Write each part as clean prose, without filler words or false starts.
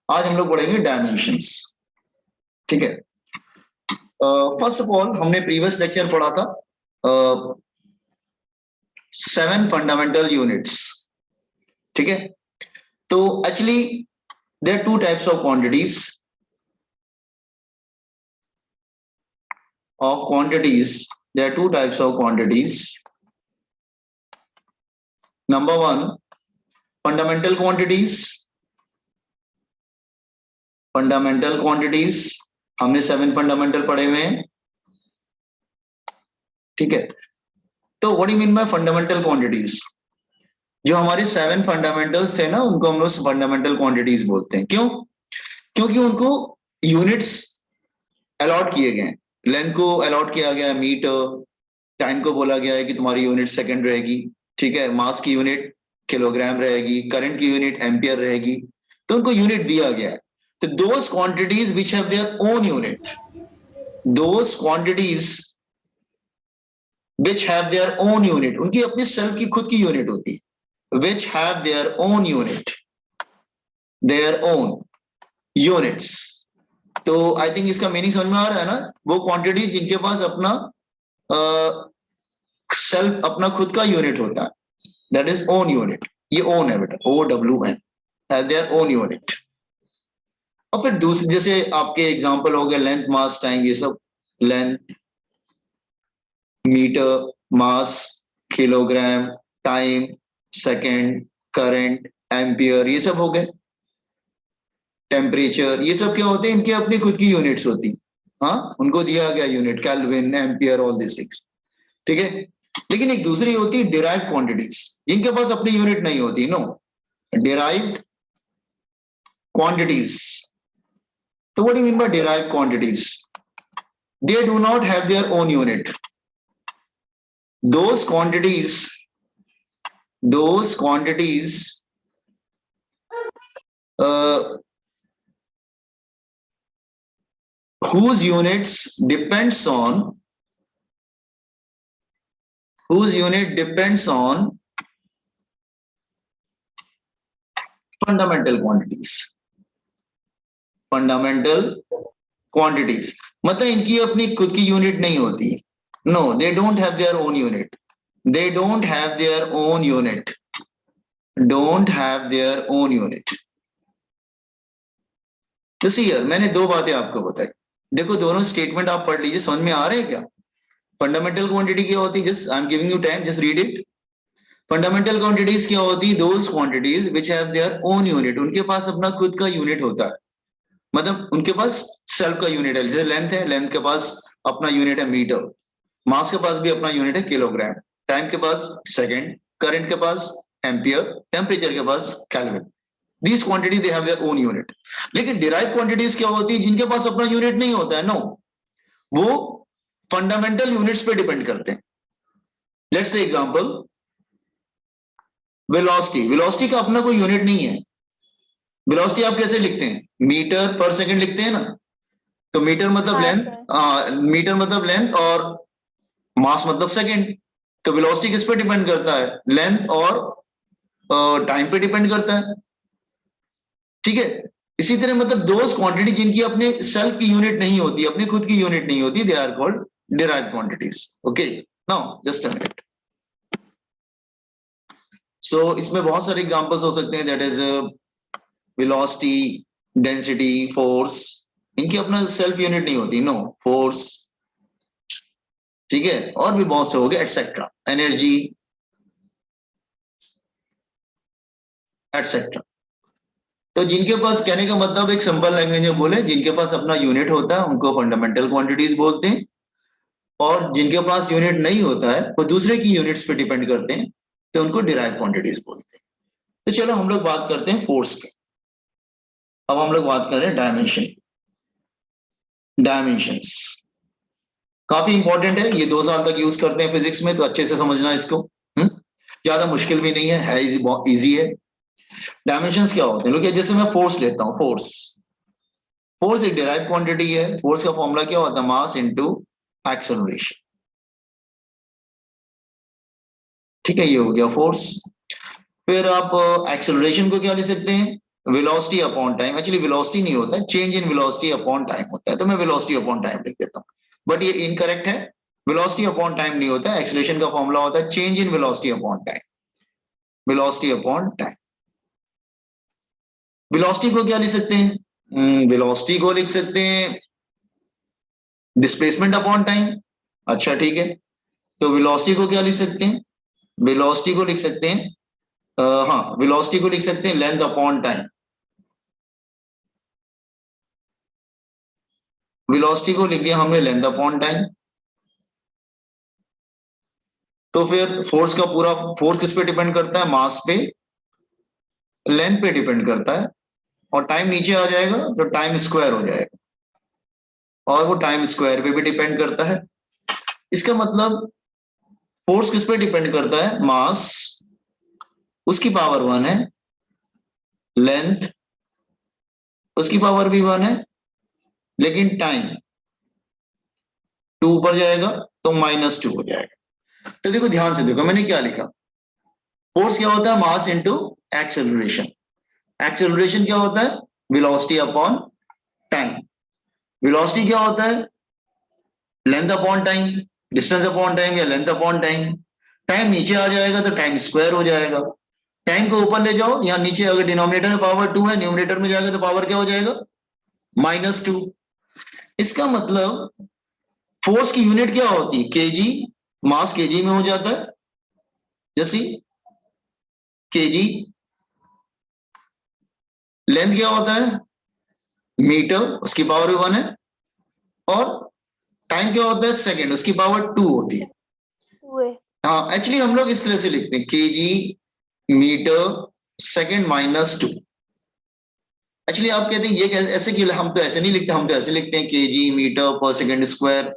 आज हम लोग पढ़ेंगे डायमेंशंस। ठीक है। फर्स्ट ऑफ ऑल हमने प्रीवियस लेक्चर पढ़ा था 7 फंडामेंटल यूनिट्स। ठीक है। तो actually there two types of quantities there are two types of quantities. Number one, fundamental quantities. Fundamental quantities हमने 7 फंडामेंटल पढ़े हुए हैं। ठीक है। तो what do you mean by fundamental quantities? जो हमारे 7 फंडामेंटल्स थे ना, उनको हम लोग फंडामेंटल क्वांटिटीज बोलते हैं। क्यों? क्योंकि उनको यूनिट्स अलॉट किए गए हैं। लेंथ को अलॉट किया गया है मीटर, टाइम को बोला गया है कि तुम्हारी यूनिट सेकंड रहेगी। ठीक है। मास की यूनिट किलोग्राम रहेगी, करंट की यूनिट एम्पियर रहेगी। तो उनको यूनिट दिया गया है। तो those quantities which have their own unit, those quantities which have their own unit, उनकी अपनी सेल्फ की खुद की यूनिट होती है। Which have their own unit, their own units. तो आई थिंक इसका मीनिंग समझ में आ रहा है ना। वो क्वांटिटी जिनके पास अपना सेल्फ, अपना खुद का यूनिट होता है, दैट इज ओन यूनिट। ये ओन है बेटा, OWN, देयर ओन यूनिट। और फिर दूसरे जैसे आपके एग्जांपल हो गए लेंथ, मास, टाइम, ये सब। Length, metre, mass, kilogram, time, second, current, ampere, ये सब हो गए। टेम्परेचर, ये सब क्या होते हैं? इनके अपनी खुद की यूनिट्स होती। हाँ, उनको दिया गया unit, kelvin, ampere, all this things. ठीक है। लेकिन एक दूसरी होती है डिराइव्ड क्वांटिटीज, जिनके पास अपनी यूनिट नहीं होती। No, derived quantities. So what do you mean by derived quantities? They do not have their own unit. Those quantities whose units depends on fundamental quantities. Fundamental quantities मतलब इनकी अपनी खुद की unit नहीं होती। No, they don't have their own unit, they don't have their own unit, don't have their own unit. तो see यार, मैंने दो बातें आपको बताई। देखो, दोनों स्टेटमेंट आप पढ़ लीजिए, समझ में आ रहे हैं क्या? फंडामेंटल क्वांटिटी क्या होती है? Just I am giving you time, just read it. Fundamental quantities क्या होती है? Those quantities which have their own unit, उनके पास अपना खुद का यूनिट होता है। मतलब उनके पास सेल्फ का यूनिट है। जैसे लेंथ है, लेंथ के पास अपना यूनिट है मीटर, मास के पास भी अपना यूनिट है किलोग्राम, टाइम के पास सेकंड, करंट के पास एम्पियर, टेम्परेचर के पास kelvin. These quantity they have their own unit. लेकिन डिराइव क्वांटिटीज क्या होती है? जिनके पास अपना यूनिट नहीं होता है। नो, वो फंडामेंटल यूनिट्स पे डिपेंड करते हैं। Let's say example, velocity. Velocity का अपना कोई यूनिट नहीं है। वेलोसिटी आप कैसे लिखते हैं? मीटर पर सेकंड लिखते हैं ना। तो मीटर मतलब लेंथ, मीटर मतलब लेंथ, और मास मतलब सेकंड। तो वेलोसिटी किस पे डिपेंड करता है? लेंथ और टाइम पे डिपेंड करता है। ठीक है। इसी तरह मतलब दोज क्वांटिटी जिनकी अपने सेल्फ की यूनिट नहीं होती, अपनी खुद की यूनिट नहीं होती, they are called derived quantities. Okay, now just a minute. So इसमें बहुत सारे एग्जांपल्स हो सकते हैं, that is velocity, density, force. इनकी अपना सेल्फ यूनिट नहीं होती। No, force. ठीक है। और भी बहुत से हो गए, एटसेट्रा, एनर्जी, एटसेट्रा। तो जिनके पास, कहने का मतलब एक सिंपल लैंग्वेज में बोले, जिनके पास अपना यूनिट होता है उनको फंडामेंटल क्वांटिटीज बोलते हैं, और जिनके पास यूनिट नहीं होता है, वो दूसरे की यूनिट्स पे डिपेंड करते हैं, तो उनको डिराइव क्वांटिटीज बोलते हैं। तो चलो हम लोग बात करते हैं फोर्स की। अब हम लोग बात कर रहे हैं डायमेंशन। डायमेंशंस काफी इंपॉर्टेंट है, ये 2 साल तक यूज करते हैं फिजिक्स में, तो अच्छे से समझना इसको। ज्यादा मुश्किल भी नहीं है, इजी है। डायमेंशंस क्या होते हैं? लोग, जैसे मैं फोर्स लेता हूं, फोर्स, फोर्स एक डिराइव क्वांटिटी है। फोर्स का फॉर्मूला क्या होता है? मास इनटू एक्सेलरेशन। ठीक है, ये हो गया फोर्स। फिर आप एक्सेलरेशन को क्या लिख सकते हैं? Velocity upon time, actually velocity नहीं होता है, change in velocity upon time होता है, तो मैं वेलोसिटी अपॉन टाइम लिख देता हूँ, बट ये इनकरेक्ट है। वेलोसिटी अपॉन टाइम नहीं होता है, एक्सेलरेशन का फॉर्मूला होता है change in velocity upon time, velocity upon time. Velocity को क्या लिख सकते हैं? वेलोसिटी को लिख सकते हैं डिस्प्लेसमेंट अपॉन टाइम। अच्छा ठीक है, तो वेलोसिटी को क्या लिख सकते हैं? वेलोसिटी को लिख सकते हैं हाँ, वेलोसिटी को लिख सकते हैं लेंथ अपॉन टाइम। वेलोसिटी को लिख दिया हमने लेंथ अपॉन टाइम। तो फिर फोर्स का पूरा, फोर्स किस पे डिपेंड करता है? मास पे, लेंथ पे डिपेंड करता है, और टाइम नीचे आ जाएगा तो टाइम स्क्वायर हो जाएगा, और वो टाइम स्क्वायर पे भी डिपेंड करता है। इसका मतलब फोर्स किस पे डिपेंड करता है? मास, उसकी पावर 1 है, लेंथ उसकी पावर भी 1 है, लेकिन टाइम 2 ऊपर जाएगा तो -2 हो जाएगा। तो देखो ध्यान से देखो मैंने क्या लिखा। फोर्स क्या होता है? Mass into acceleration. एक्सेलरेशन क्या होता है? Velocity upon time. वेलोसिटी क्या होता है? Length upon time, distance upon time या लेंथ अपॉन टाइम। टाइम नीचे आ जाएगा तो टाइम स्क्वायर हो जाएगा। टाइम को ऊपर ले जाओ, यहाँ नीचे अगर डिनोमिनेटर में पावर 2 है, न्यूमरेटर में जाएगा तो पावर क्या हो जाएगा? -2। इसका मतलब फोर्स की यूनिट क्या होती है? केजी, मास केजी में हो जाता है, जैसे केजी। लेंथ क्या होता है? मीटर, उसकी पावर भी 1 है, और टाइम क्या होता है? सेकंड, उसकी पावर 2 होती है। हाँ, एक्चुअली हम लोग इस तरह से लिखते हैं केजी मीटर सेकंड -2। एक्चुअली आप कहते हैं ये ऐसे क्यों? हम तो ऐसे नहीं लिखते, हम तो ऐसे लिखते हैं केजी मीटर पर सेकंड स्क्वायर।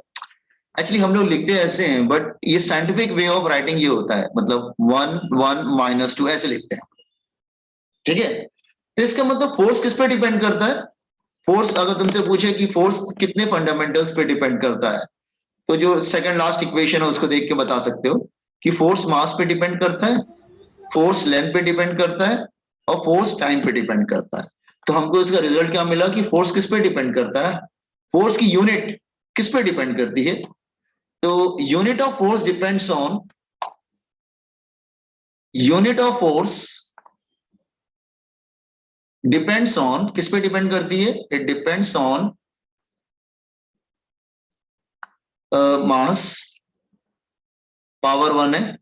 एक्चुअली हम लोग लिखते ऐसे हैं, बट ये साइंटिफिक वे ऑफ राइटिंग ये होता है, मतलब 1 1 -2 ऐसे लिखते हैं। ठीक है, तो इसका मतलब फोर्स किस पे डिपेंड करता है? फोर्स अगर तुमसे पूछे कि फोर्स कितने फंडामेंटल्स पे डिपेंड करता है, तो जो सेकंड लास्ट इक्वेशन है उसको देख के बता सकते हो कि फोर्स मास पे डिपेंड करता है, फोर्स लेंथ पे डिपेंड करता है, और फोर्स टाइम पे डिपेंड करता है। तो हमको इसका रिजल्ट क्या मिला कि फोर्स किस पे डिपेंड करता है? फोर्स की यूनिट किस पे डिपेंड करती है? तो unit of force depends on, unit of force depends on, किस पे डिपेंड करती है? It depends on mass, power 1 है,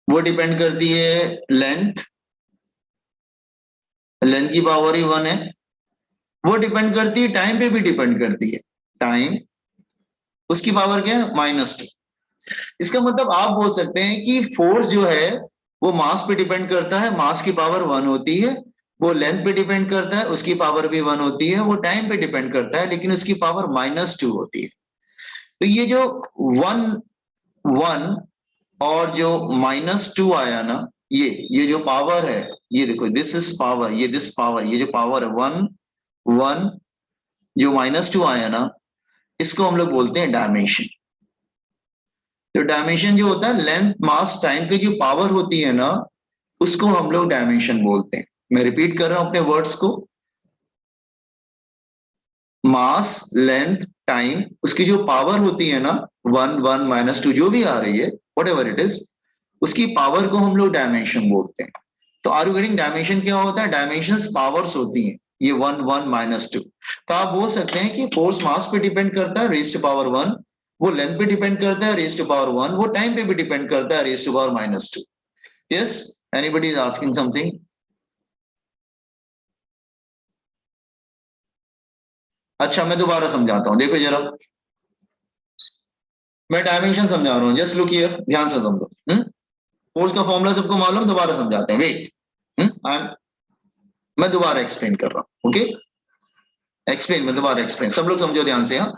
वो डिपेंड करती है लेंथ, लेंथ की पावर ही 1 है, वो डिपेंड करती है टाइम पे भी डिपेंड करती है, टाइम उसकी पावर क्या है? -2। इसका मतलब आप बोल सकते हैं कि फोर्स जो है वो मास पे डिपेंड करता है, मास की पावर 1 होती है, वो लेंथ पे डिपेंड करता है, उसकी पावर भी 1 होती है, वो टाइम पे डिपेंड करता है लेकिन उसकी पावर -2 होती है। तो ये जो 1 1 और जो -2 आया ना, ये जो पावर है, ये देखो दिस इज पावर, ये दिस पावर, ये जो पावर है 1 1 जो -2 आया ना, इसको हम लोग बोलते हैं डायमेंशन। तो डायमेंशन जो होता है लेंथ मास टाइम की जो पावर होती है ना, उसको हम लोग डायमेंशन बोलते हैं। मैं रिपीट कर रहा हूं अपने वर्ड्स को, मास लेंथ टाइम उसकी जो पावर होती है ना, 1 1 -2 जो भी आ रही है, वट एवर इट इज, उसकी पावर को हम लोग डायमेंशन बोलते हैं। तो आर यू गेटिंग? डायमेंशन क्या होता है? डायमेंशन पावर्स होती हैं, ये 1 1 -2। तो आप बोल सकते हैं कि फोर्स मास पे डिपेंड करता है, रेज़ टू पावर 1, वो लेंथ पे डिपेंड करता है, रेज़ टू पावर 1, वो टाइम पे भी डिपेंड करता है, raise to power -2। Yes, anybody is asking something? अच्छा मैं दोबारा समझाता हूं, देखो जरा, मैं डायमेंशन समझा रहा हूँ, जस्ट लुक हियर, ध्यान से समझो। फोर्स का फॉर्मूला सबको मालूम? दोबारा समझाते हैं, वेट। आई एम, मैं दोबारा एक्सप्लेन कर रहा हूँ, ओके? एक्सप्लेन, मैं दोबारा एक्सप्लेन, सब लोग समझो ध्यान से, हाँ,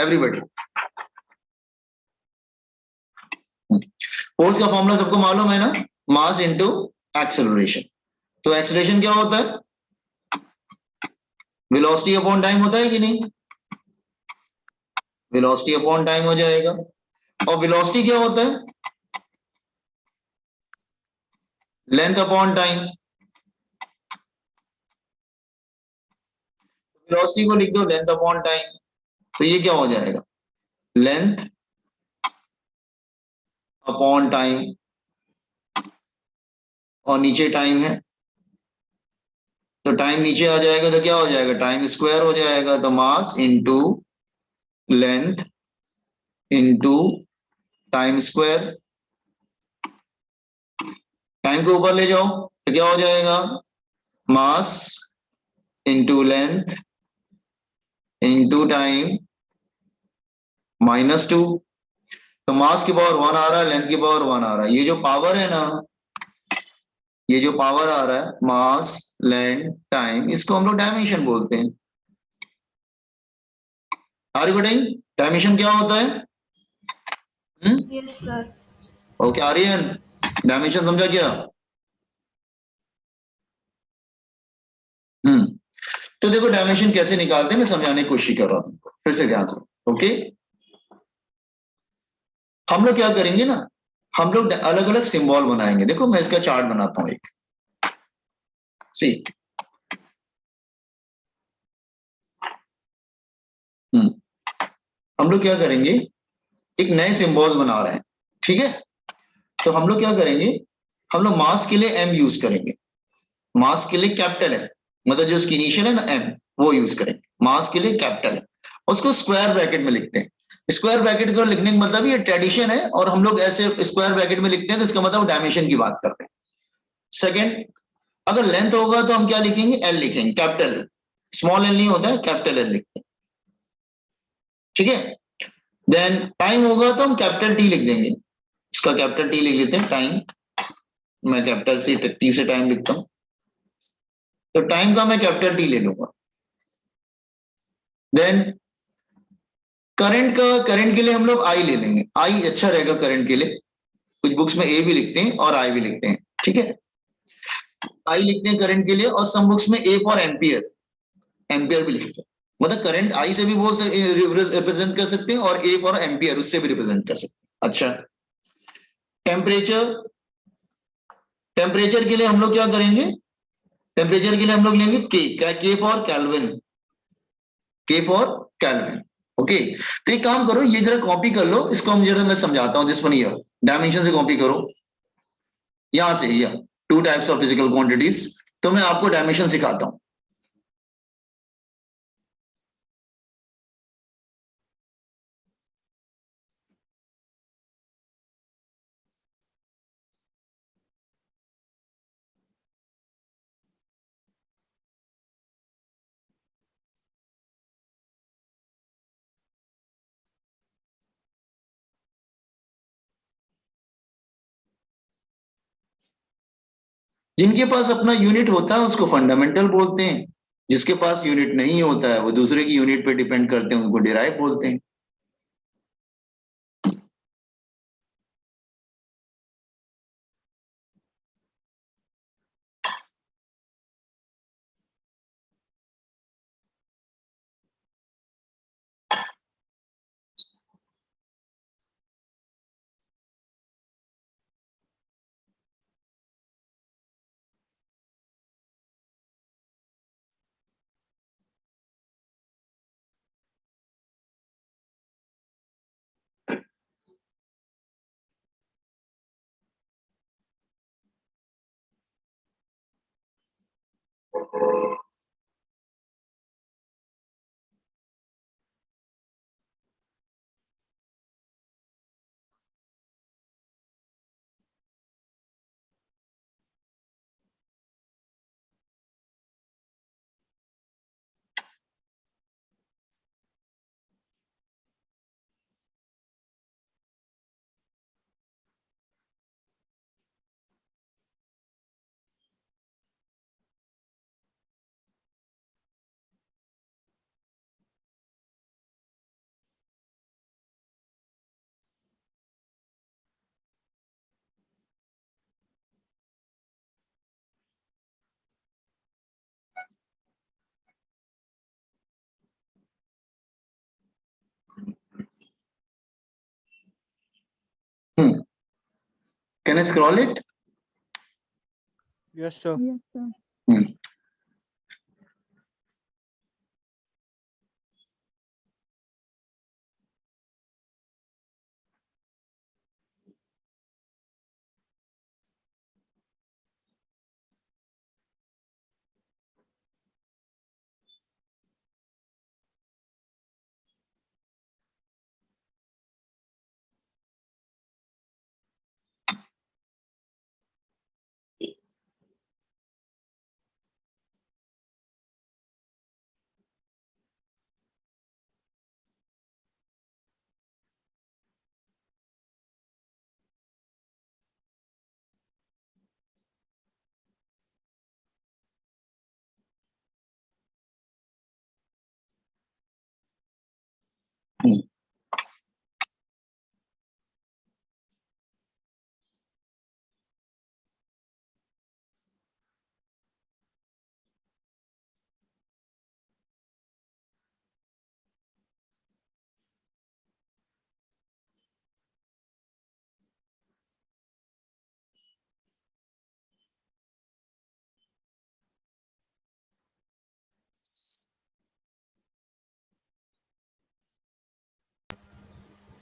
एवरीबडी। फोर्स का फॉर्मूला सबको मालूम है ना? Mass into acceleration. तो एक्सेलरेशन क्या होता है? वेलोसिटी अपॉन टाइम होता है कि नहीं? वेलोसिटी अपॉन टाइम हो जाएगा। और वेलोसिटी क्या होता है? लेंथ अपॉन टाइम, वेलोसिटी को लिख दो लेंथ अपॉन टाइम, तो ये क्या हो जाएगा, लेंथ अपॉन टाइम, और नीचे टाइम है तो टाइम नीचे आ जाएगा, तो क्या हो जाएगा, टाइम स्क्वायर हो जाएगा, तो mass into length into time square. Time को ऊपर ले जाओ तो क्या हो जाएगा, mass into length into time -2। तो मास की पावर 1 आ रहा है, लेंथ की पावर 1 आ रहा है, ये जो पावर है ना, ये जो पावर आ रहा है मास लेंथ टाइम, इसको हम लोग डायमेंशन बोलते हैं। आर यू गेटिंग, डायमेंशन क्या होता है? Yes, sir. Okay Aryan, dimension समझा क्या? हम्म तो देखो डायमेंशन कैसे निकालते हैं, मैं समझाने की कोशिश कर रहा हूं तुमको, फिर से ध्यान से। ओके, हम लोग क्या करेंगे ना, हम लोग अलग अलग सिंबल बनाएंगे। देखो मैं इसका चार्ट बनाता हूं एक, सी। हम्म हम लोग क्या करेंगे, एक नए सिंबल्स बना रहे हैं, ठीक है? तो हम लोग क्या करेंगे, हम लोग मास के लिए एम यूज करेंगे, मास के लिए कैपिटल है, मतलब जो उसकी इनिशियल है ना एम, वो यूज करेंगे। मास के लिए कैपिटल है, उसको स्क्वायर ब्रैकेट में लिखते हैं। स्क्वायर ब्रैकेट को लिखने का मतलब ये ट्रेडिशन है, और हम लोग ऐसे स्क्वायर ब्रैकेट में लिखते हैं, तो इसका मतलब डायमेंशन की बात करते हैं। सेकेंड, अगर लेंथ होगा तो हम क्या लिखेंगे, एल लिखेंगे, कैपिटल। स्मॉल एल नहीं होता है, कैपिटल एल लिखते हैं, ठीक है? देन टाइम होगा तो हम कैपिटल टी लिख देंगे, इसका कैपिटल टी लिख लेते हैं, टाइम। मैं कैपिटल से टी से टाइम लिखता हूं, तो टाइम का मैं कैपिटल टी ले लूंगा। देन करंट का, करंट के लिए हम लोग आई ले लेंगे, आई अच्छा रहेगा करंट के लिए। कुछ बुक्स में ए भी लिखते हैं और आई भी लिखते हैं, ठीक है? आई लिखते हैं करंट के लिए, और सम बुक्स में ए फॉर एम्पियर, एम्पियर भी लिखते हैं। मतलब करंट आई से भी बोल रिप्रेजेंट कर सकते हैं, और ए फॉर एम्पियर उससे भी रिप्रेजेंट कर सकते हैं। अच्छा, टेम्परेचर, टेम्परेचर के लिए हम लोग क्या करेंगे, टेम्परेचर के लिए हम लोग लेंगे के फॉर कैल्विन, के फॉर कैल्विन। ओके, तो एक काम करो, ये जरा कॉपी कर लो, इसको हम जरा मैं समझाता हूँ, दिस वन ईयर डायमेंशन से कॉपी करो, यहां से, या to types of physical quantities, तो मैं आपको डायमेंशन सिखाता हूं। जिनके पास अपना यूनिट होता है उसको फंडामेंटल बोलते हैं, जिसके पास यूनिट नहीं होता है वो दूसरे की यूनिट पे डिपेंड करते हैं, उनको डिराइव बोलते हैं। Can I scroll it? Yes, sir. Yes, sir. Hmm, hmm,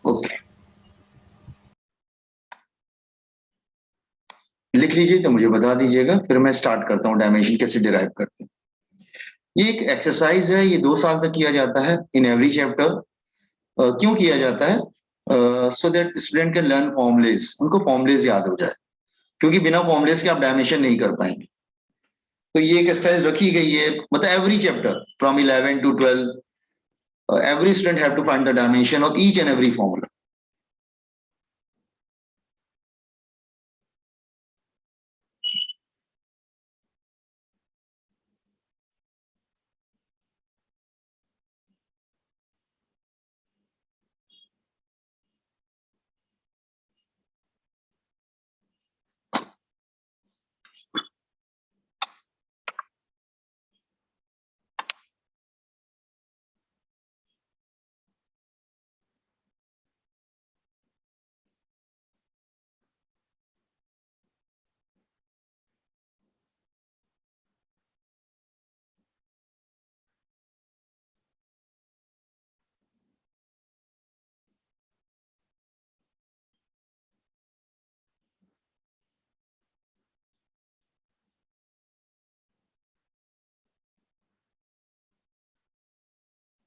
okay, लिख लीजिए तो मुझे बता दीजिएगा, फिर मैं स्टार्ट करता हूँ डायमेंशन कैसे डिराइव करते हैं। ये एक एक्सरसाइज है, ये 2 साल तक किया जाता है इन एवरी चैप्टर। क्यों किया जाता है? So that student can learn formulas, उनको फॉर्मुलेस याद हो जाए, क्योंकि बिना फॉर्मुलेस के आप डायमेंशन नहीं कर पाएंगे। तो ये एक एक्सरसाइज रखी गई है, मतलब every chapter from 11 to 12 every student have to find the dimension of each and every formula.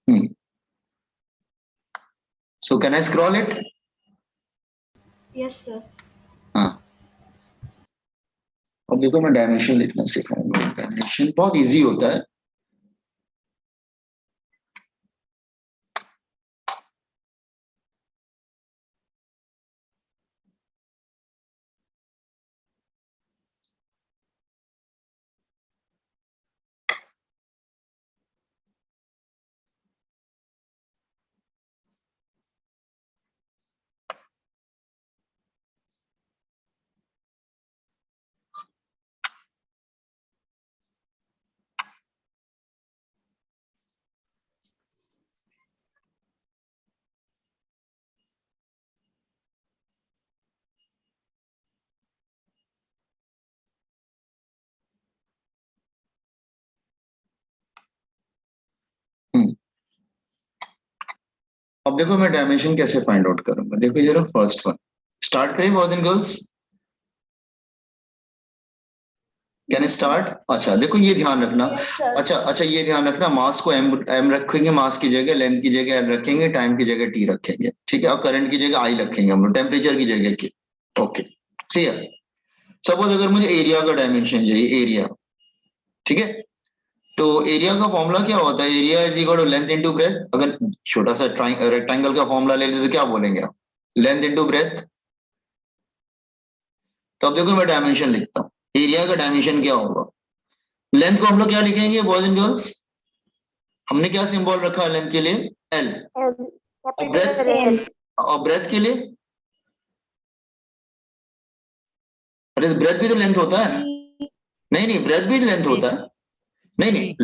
Hmm. So can I scroll it? Yes, sir. हाँ, अब देखो मैं डायमेंशन लिखना सिखाऊंगा। डायमेंशन बहुत इजी होता है। हम्म, अब देखो मैं डायमेंशन कैसे फाइंड आउट करूंगा। देखो जरा फर्स्ट वन स्टार्ट करें boys and girls, can start. अच्छा देखो ये ध्यान रखना। Yes, sir. अच्छा ये ध्यान रखना, मास को एम रखेंगे, मास की जगह, लेंथ की जगह एल रखेंगे, टाइम की जगह टी रखेंगे, ठीक है। और करंट की जगह आई रखेंगे हम लोग, टेम्परेचर की जगह की। ओके, सही है। सपोज अगर मुझे एरिया का डायमेंशन चाहिए, एरिया, ठीक है। तो एरिया का फॉर्मूला क्या होता है? Area is equal to length into breadth. अगर छोटा सा रेक्टेंगल का फॉर्मूला ले लेते तो क्या बोलेंगे आप? Length into breath. तो अब देखो मैं डायमेंशन लिखता हूँ, एरिया का डायमेंशन क्या होगा? लेंथ को हम लोग क्या लिखेंगे बॉयज एंड गर्ल्स? हमने क्या सिंबल रखा है लेंथ के लिए? एल। और ब्रेथ, और ब्रेथ के लिए? अरे ब्रेथ भी तो लेंथ होता है। नहीं नहीं, ब्रेथ भी लेंथ होता है। नहीं नहीं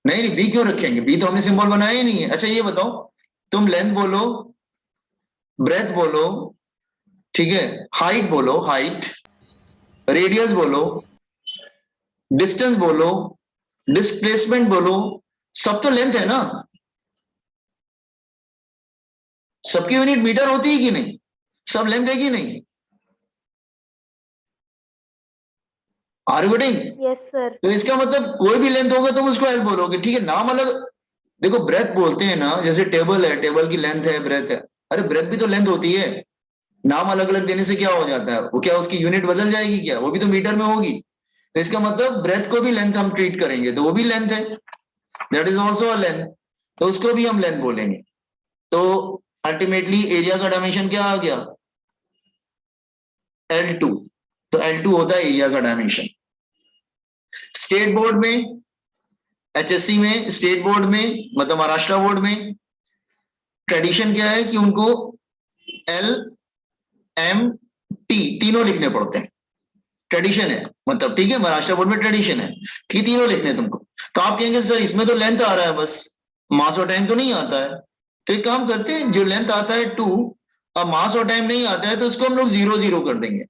नहीं नहीं, बी क्यों रखेंगे? बी तो हमने सिंबल बनाया ही नहीं है। अच्छा ये बताओ, तुम लेंथ बोलो, ब्रेथ बोलो, ठीक है, हाइट बोलो, हाइट, रेडियस बोलो, डिस्टेंस बोलो, डिस्प्लेसमेंट बोलो, सब तो लेंथ है ना। सबकी यूनिट मीटर होती है कि नहीं? सब लेंथ है कि नहीं? Are you getting? Yes, sir. तो इसका मतलब कोई भी लेंथ होगा तुम उसको एल बोलोगे, ठीक है। नाम अलग, देखो ब्रेथ बोलते हैं ना, जैसे टेबल है, टेबल की लेंथ है, ब्रेथ है। अरे ब्रेथ भी तो लेंथ होती है। नाम अलग अलग देने से क्या हो जाता है, वो क्या उसकी यूनिट बदल जाएगी क्या? वो भी तो मीटर में होगी। तो इसका मतलब ब्रेथ को भी लेंथ हम ट्रीट करेंगे, तो वो भी लेंथ है, that is also a length, तो उसको भी हम लेंथ बोलेंगे। तो अल्टीमेटली एरिया का डायमेंशन क्या आ गया? L2। तो L2 होता है एरिया का डायमेंशन। स्टेट बोर्ड में, एचएससी में, स्टेट बोर्ड में मतलब महाराष्ट्र बोर्ड में ट्रेडिशन क्या है कि उनको एल एम टी तीनों लिखने पड़ते हैं। ट्रेडिशन है, मतलब ठीक है, महाराष्ट्र बोर्ड में ट्रेडिशन है कि तीनों लिखने हैं तुमको। तो आप कहेंगे सर इसमें तो लेंथ आ रहा है बस, मास और टाइम तो नहीं आता है। तो एक काम करते हैं, जो लेंथ आता है 2 और मास और टाइम नहीं आता है, तो उसको हम लोग 0 0 कर देंगे।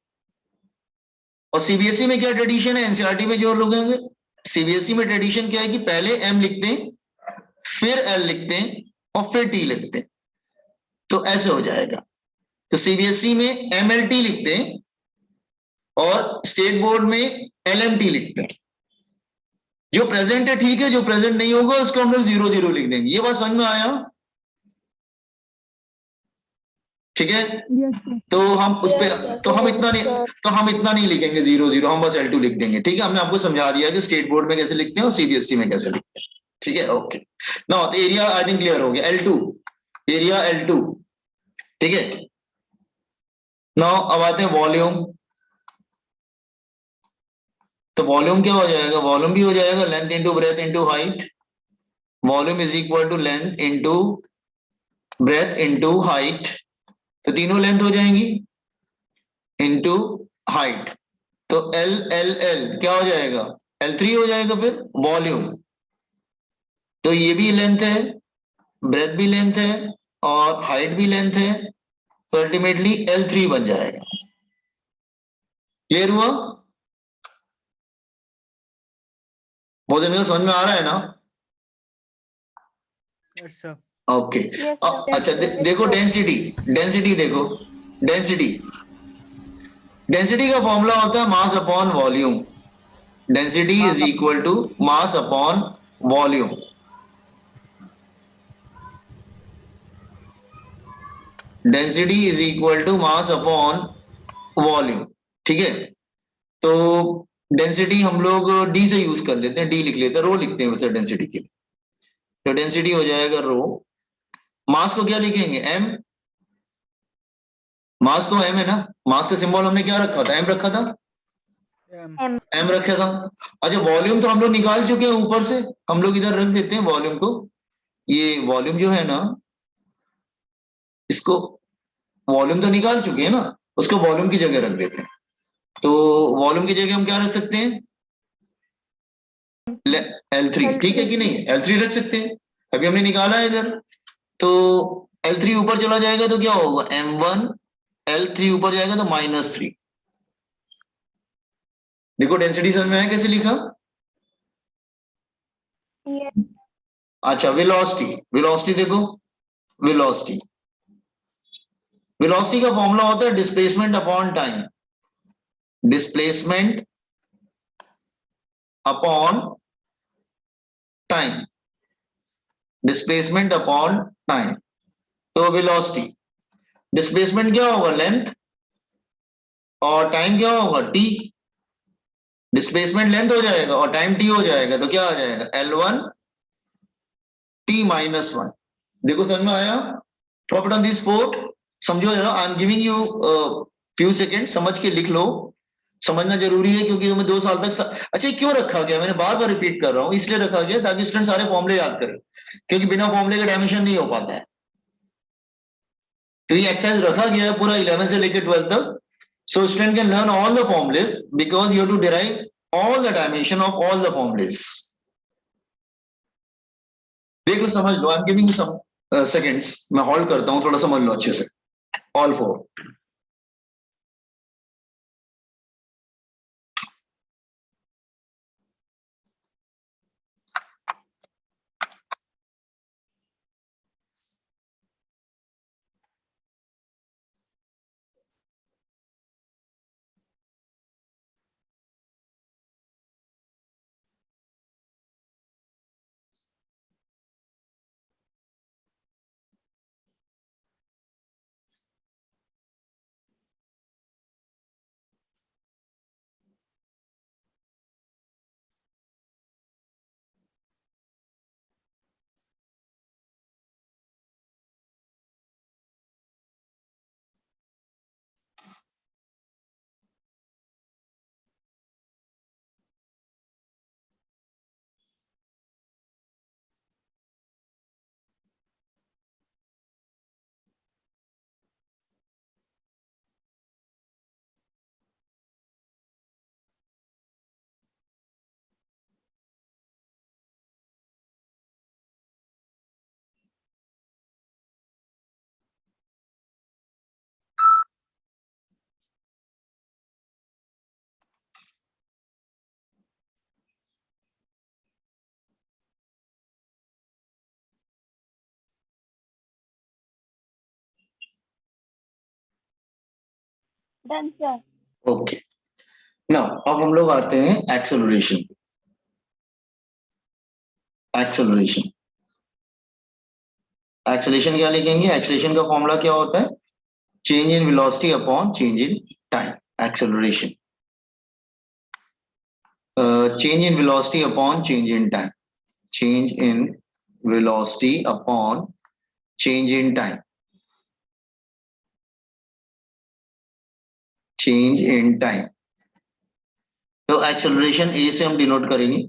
और सीबीएसई में क्या ट्रेडिशन है, एनसीईआरटी में जो लोग होंगे, सीबीएसई में ट्रेडिशन क्या है कि पहले एम लिखते हैं, फिर एल लिखते हैं और फिर टी लिखते हैं। तो ऐसे हो जाएगा। तो सीबीएसई में एमएलटी लिखते हैं और स्टेट बोर्ड में एलएमटी लिखते हैं। जो प्रेजेंट है ठीक है, जो प्रेजेंट नहीं होगा उसको हम लोग 0 0 लिख देंगे। ये बात समझ में आया? ठीक है। तो हम उस पे, Yes, sir. तो हम इतना नहीं, तो हम इतना नहीं लिखेंगे 0 0, हम बस L2 लिख देंगे। ठीक है, हमने आपको समझा दिया कि स्टेट बोर्ड में कैसे लिखते हैं और सीबीएसई में कैसे लिखते हैं। ठीक है, okay. Now area I think clear हो गया। L2, एरिया L2, ठीक है। नाउ अब आते हैं वॉल्यूम। तो वॉल्यूम क्या हो जाएगा? वॉल्यूम भी हो जाएगा length into breadth into height. Volume is equal to length into breadth into height. तो तीनों लेंथ हो जाएंगी इंटू हाइट। तो एल एल एल क्या हो जाएगा? L3 हो जाएगा फिर वॉल्यूम। तो ये भी लेंथ है, ब्रेथ भी लेंथ है और हाइट भी लेंथ है, तो अल्टीमेटली L3 बन जाएगा। क्लियर हुआ? बहुत दिन का समझ में आ रहा है ना? Yes, sir. Okay. Yes, sir. अच्छा देखो डेंसिटी, डेंसिटी देखो, डेंसिटी, डेंसिटी का फॉर्मूला होता है mass upon volume. Density is equal to mass upon volume. Density is equal to mass upon volume, ठीक है। तो डेंसिटी हम लोग डी से यूज कर लेते हैं, डी लिख लेते हैं, रो लिखते हैं वैसे डेंसिटी के लिए। तो डेंसिटी हो जाएगा रो। मास को क्या लिखेंगे? एम। मास तो एम है ना, मास का सिंबल हमने क्या रखा था? एम रखा था, M. एम रखा था। अच्छा वॉल्यूम तो हम लोग निकाल चुके हैं ऊपर से, हम लोग इधर रख देते हैं वॉल्यूम को। ये वॉल्यूम जो है ना, इसको वॉल्यूम तो निकाल चुके हैं ना, उसको वॉल्यूम की जगह रख देते हैं। तो वॉल्यूम की जगह हम क्या रख सकते हैं? L3, ठीक है कि नहीं? L3 रख सकते हैं, अभी हमने निकाला है इधर। तो L3 ऊपर चला जाएगा तो क्या होगा? M1, L3 ऊपर जाएगा तो -3। देखो डेंसिटी समझ में आया कैसे लिखा? Yes. अच्छा वेलोसिटी, वेलोसिटी देखो, वेलोसिटी, वेलोसिटी का फॉर्मूला होता है displacement upon time. Displacement upon time, displacement upon time. तो वेलोसिटी, डिस्प्लेसमेंट क्या होगा? लेंथ, और टाइम क्या होगा? टी। डिस्प्लेसमेंट लेंथ हो जाएगा और टाइम टी हो जाएगा, तो क्या आ जाएगा? L1 T-1। देखो समझ में आया? ड्रॉप डाउन दिस फोर, समझो जरा, आई am giving you few second, समझ के लिख लो। समझना जरूरी है क्योंकि तुम्हें 2 साल तक अच्छा क्यों रखा गया, मैंने बार बार रिपीट कर रहा हूं, इसलिए रखा गया ताकि स्टूडेंट सारे फॉर्मूले याद करें, क्योंकि बिना फॉर्मूले के डायमेंशन नहीं हो पाता है। तो ये एक्सरसाइज रखा गया है पूरा 11 से लेकर 12 तक, so student can learn all the formulas because you have to derive all the dimension of all the formulas. देख लो समझ लो, I am giving you some seconds, मैं होल्ड करता हूं, थोड़ा समझ लो अच्छे से all four. Done, sir. Okay, now अब हम लोग आते हैं एक्सेलरेशन। एक्सेलरेशन एक्सेलरेशन क्या लिखेंगे? एक्सेलरेशन का फॉर्मूला क्या होता है? Change in velocity upon change in time. Acceleration change in velocity upon change in time. Change in velocity upon change in time. Change in time. तो एक्सेलरेशन ए से हम denote करेंगे।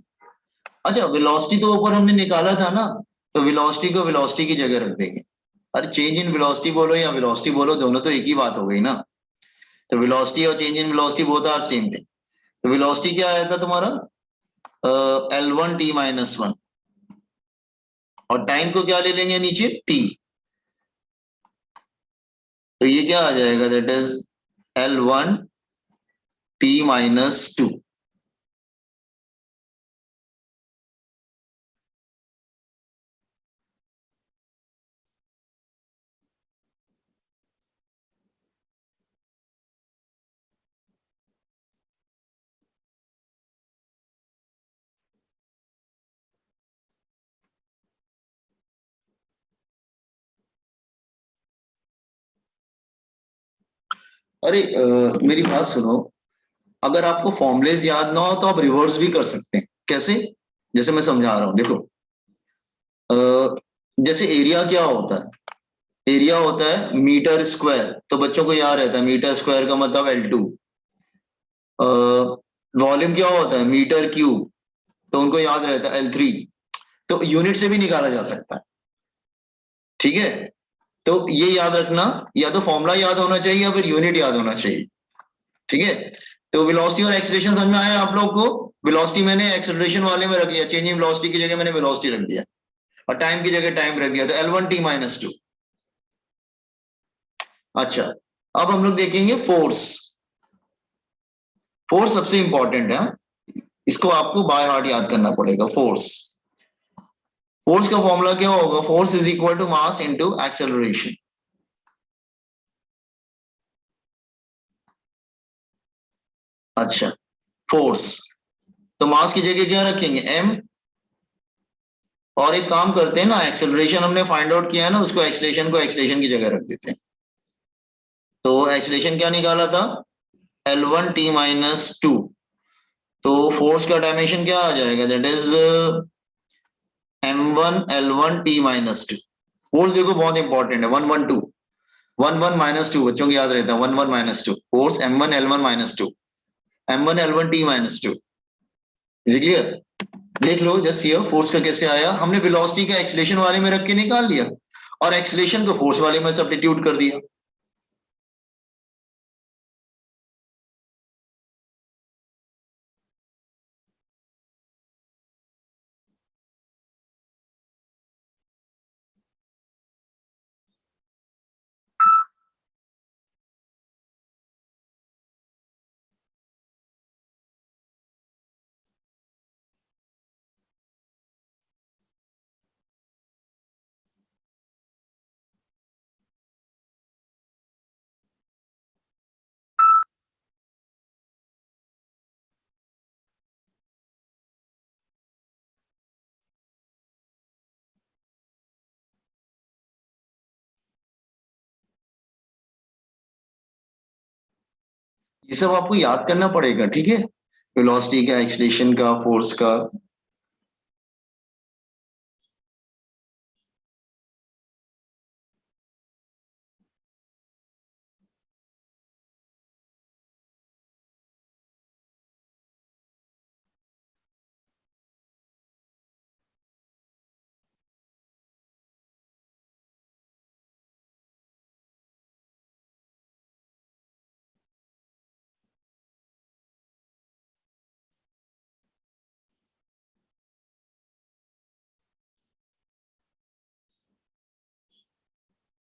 अच्छा, वेलोसिटी तो ऊपर हमने निकाला था ना, तो वेलोसिटी को वेलोसिटी की जगह रख देंगे। अरे चेंज इन वेलोसिटी बोलो या वेलोसिटी बोलो, दोनों तो एक ही बात हो गई ना। तो वेलोसिटी और change in velocity both are same thing. तो वेलोसिटी क्या आया था तुम्हारा? L1t-1, और टाइम को क्या ले लेंगे नीचे? t। तो ये क्या आ जाएगा? That is L1t-2। अरे मेरी बात सुनो, अगर आपको फॉर्मुलेज याद ना हो तो आप रिवर्स भी कर सकते हैं। कैसे? जैसे मैं समझा रहा हूं, देखो। जैसे एरिया क्या होता है? एरिया होता है मीटर स्क्वायर, तो बच्चों को याद रहता है मीटर स्क्वायर का मतलब L2। वॉल्यूम क्या होता है? मीटर क्यूब, तो उनको याद रहता है L3। तो यूनिट से भी निकाला जा सकता है, ठीक है? तो ये याद रखना, या तो फॉर्मूला याद होना चाहिए या फिर यूनिट याद होना चाहिए, ठीक है? तो वेलोसिटी और एक्सेलरेशन समझ में आया आप लोग को? वेलोसिटी मैंने एक्सेलरेशन वाले में रख लिया, चेंज इन वेलोसिटी की जगह मैंने वेलोसिटी रख दिया, और टाइम की जगह टाइम रख दिया, तो L1t-2। अच्छा, अब हम लोग देखेंगे फोर्स। फोर्स सबसे इंपॉर्टेंट है, इसको आपको बाय हार्ट याद करना पड़ेगा। फोर्स, फोर्स का फॉर्मूला क्या होगा? Force is equal to mass into acceleration. अच्छा, फोर्स, तो मास की जगह क्या रखेंगे? m। और एक काम करते हैं ना, एक्सेलरेशन हमने फाइंड आउट किया है ना, उसको एक्सेलरेशन को एक्सेलरेशन की जगह रख देते हैं। तो एक्सेलरेशन क्या निकाला था? L1t-2। तो फोर्स का डायमेंशन क्या आ जाएगा? That is m1 L1t-2। Force देखो बहुत इंपॉर्टेंट है, 112, 11-2 बच्चों को याद रहता है, 11-2 force m1 L1-2, m1 L1t-2। Is clear? देख लो जस्ट हियर, फोर्स का कैसे आया? हमने वेलोसिटी का एक्सेलरेशन वाले में रख के निकाल लिया, और एक्सेलरेशन को फोर्स वाले में सब्स्टिट्यूट कर दिया। ये सब आपको याद करना पड़ेगा, ठीक है? वेलोसिटी का, एक्सेलरेशन का, फोर्स का।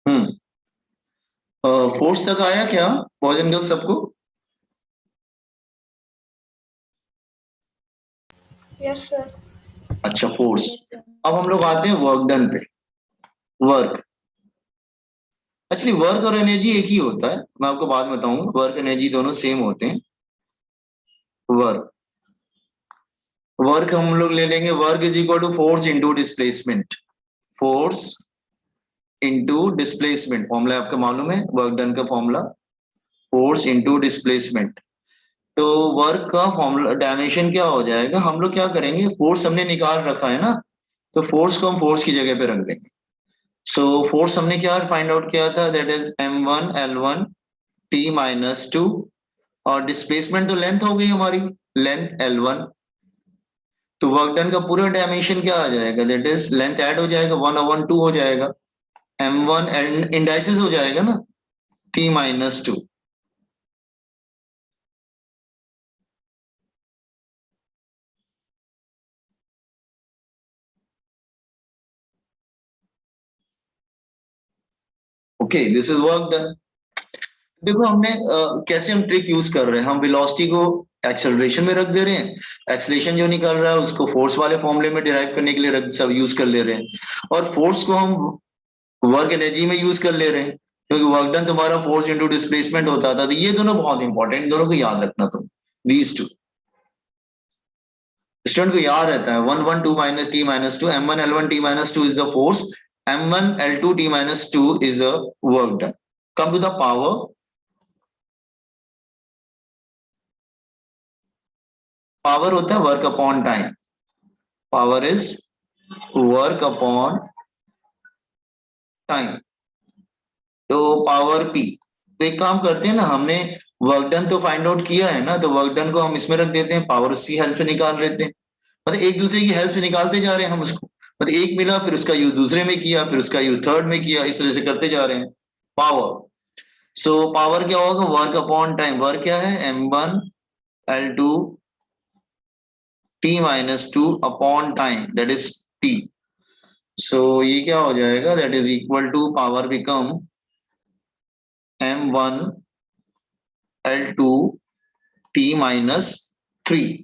हम्म, फोर्स तक आया क्या बॉयज एंड गर्ल्स सबको? Yes, sir. अच्छा, फोर्स। Yes, sir. अब हम लोग आते हैं वर्क डन पे। वर्क, एक्चुअली वर्क और एनर्जी एक ही होता है, मैं आपको बाद में बताऊंगा, वर्क एनर्जी दोनों सेम होते हैं। वर्क वर्क हम लोग ले लेंगे, work is equal to force into displacement. Force into displacement formula आपको मालूम है, वर्क डन का फॉर्मूला फोर्स इंटू डिस्प्लेसमेंट। तो वर्क का फॉर्मूला डायमेंशन क्या हो जाएगा, हम लोग क्या करेंगे, फोर्स हमने निकाल रखा है ना, तो फोर्स को हम फोर्स की जगह पे रख देंगे। सो फोर्स हमने क्या फाइंड आउट किया था, that is m1 l1 t-2, और डिस्प्लेसमेंट तो लेंथ हो गई हमारी, लेंथ l1। तो वर्क डन का पूरा डायमेंशन क्या आ जाएगा, दैट इज लेंथ ऐड हो जाएगा 1/2 हो जाएगा, m1 इंडाइसिस हो जाएगा ना, t-2। Okay, this is work done. देखो हमने कैसे हम ट्रिक यूज कर रहे हैं, हम वेलोसिटी को एक्सेलरेशन में रख दे रहे हैं, एक्सेलरेशन जो निकल रहा है उसको फोर्स वाले फॉर्मूले में डिराइव करने के लिए रख सब यूज कर ले रहे हैं, और फोर्स को हम वर्क एनर्जी में यूज कर ले रहे हैं, क्योंकि वर्क डन तुम्हारा फोर्स इंटू डिस्प्लेसमेंट होता था। तो ये दोनों बहुत इंपॉर्टेंट, दोनों को याद रखना तुम, दीज टू। स्टूडेंट को याद रहता है 1/2 - t-2, m1 l1 t-2 is the force, m1 l2 t-2 is the work done. Come to the power, power होता है work upon time, power is work upon time, तो पावर पी। तो एक काम करते हैं ना, हमने वर्क डन तो फाइंड आउट किया है ना, तो वर्क डन को हम इसमें रख देते हैं, पावर उसकी हेल्प से निकाल लेते हैं। मतलब एक दूसरे की हेल्प से निकालते जा रहे हैं हम उसको, मतलब एक मिला फिर उसका यूज दूसरे में किया, फिर उसका यूज थर्ड में किया, इस तरह से करते जा रहे हैं। पावर, सो पावर क्या होगा, वर्क अपॉन टाइम, वर्क क्या है m1l2 t-2 upon time, that is t। So ये क्या हो जाएगा, that is equal to power become m1l2 t-3।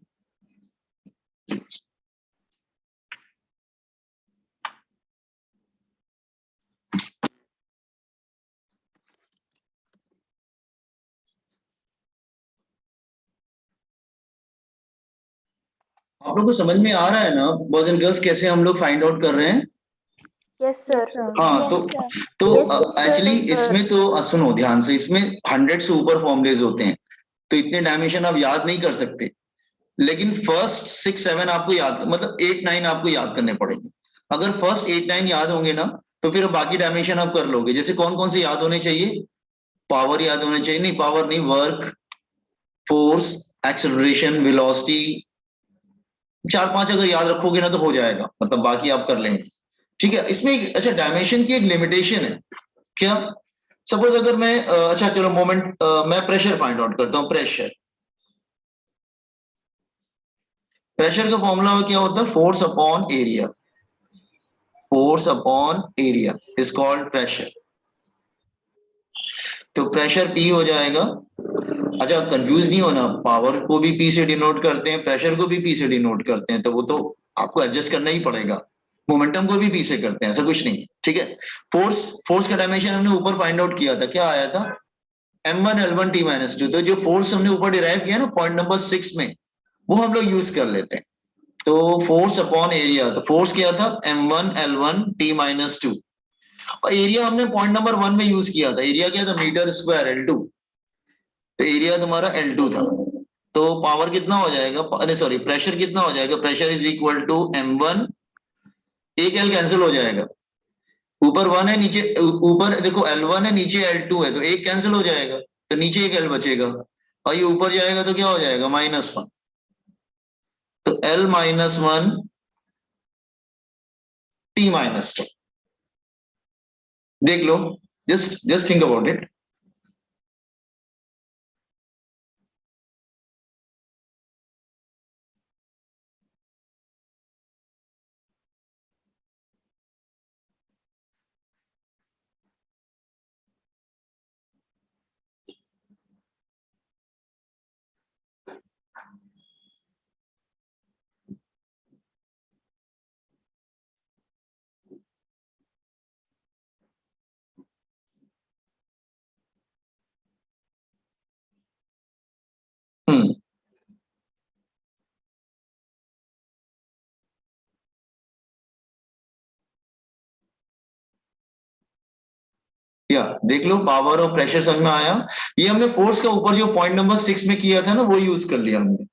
आप लोग को समझ में आ रहा है ना बॉयज एंड गर्ल्स, कैसे हम लोग फाइंड आउट कर रहे हैं? Yes, Yes, sir. sir. हाँ, तो Yes, एक्चुअली sir. इसमें तो सुनो ध्यान से, इसमें 100 से ऊपर फॉर्मूलेज होते हैं, तो इतने डायमेंशन आप याद नहीं कर सकते, लेकिन फर्स्ट 6 7 आपको याद, मतलब 8 9 आपको याद करने पड़ेंगे। अगर फर्स्ट 8 9 याद होंगे ना, तो फिर बाकी डायमेंशन आप कर लोगे। जैसे कौन कौन से याद होने चाहिए, पावर याद होने चाहिए, नहीं पावर नहीं, वर्क, फोर्स, एक्सेलरेशन, वेलोसिटी, 4 5 अगर याद रखोगे ना तो हो जाएगा, मतलब बाकी आप कर लेंगे। ठीक है, इसमें अच्छा डायमेंशन की एक लिमिटेशन है क्या, सपोज अगर मैं अच्छा चलो मोमेंट, मैं प्रेशर फाइंड आउट करता हूँ। प्रेशर, प्रेशर का फॉर्मूला क्या होता है, force upon area, force upon area is called pressure. तो प्रेशर पी हो जाएगा। अच्छा कंफ्यूज नहीं होना, पावर को भी पी से डिनोट करते हैं, प्रेशर को भी पी से डिनोट करते हैं, तो वो तो आपको एडजस्ट करना ही पड़ेगा। मोमेंटम को भी पी से करते हैं, ऐसा कुछ नहीं है, ठीक है। फोर्स, फोर्स का डायमेंशन हमने ऊपर फाइंड आउट किया था, क्या आया था m1l1 t-2। तो जो फोर्स हमने ऊपर डिराइव किया ना पॉइंट नंबर 6 में, वो हम लोग यूज कर लेते हैं। तो फोर्स अपॉन एरिया, तो फोर्स क्या था m1l1 t-2, और एरिया हमने पॉइंट नंबर 1 में यूज किया था, एरिया क्या था, मीटर स्क्वायर L2। तो एरिया तुम्हारा L2 था। तो पावर कितना हो जाएगा, अरे सॉरी प्रेशर कितना हो जाएगा, pressure is equal to m1, एक L कैंसिल हो जाएगा, ऊपर 1 है नीचे, ऊपर देखो L1 है नीचे L2 है, तो एक कैंसिल हो जाएगा, तो नीचे एक L बचेगा, और ये ऊपर जाएगा तो क्या हो जाएगा -1। तो L-1 t-2, देख लो, just just think about it. या देख लो पावर और प्रेशर समझ में आया। ये हमने फोर्स का ऊपर जो पॉइंट नंबर 6 में किया था ना वो यूज कर लिया हमने।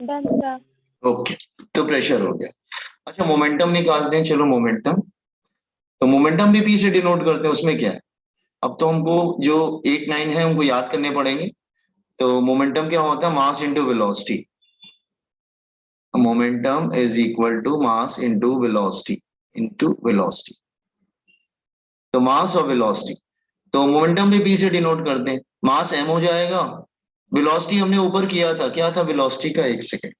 Done sir. ओके, तो प्रेशर हो गया। अच्छा मोमेंटम निकालते हैं, चलो मोमेंटम। तो मोमेंटम भी पी से डिनोट करते हैं, उसमें क्या है। अब तो हमको जो 8 9 है उनको याद करने पड़ेंगे। तो मोमेंटम क्या होता है, mass into velocity. Momentum is equal to mass into velocity. तो मास और वेलोसिटी, तो मोमेंटम भी पी से डिनोट करते हैं। मास एम हो जाएगा, वेलोसिटी हमने ऊपर किया था, क्या था वेलोसिटी का, एक सेकेंड,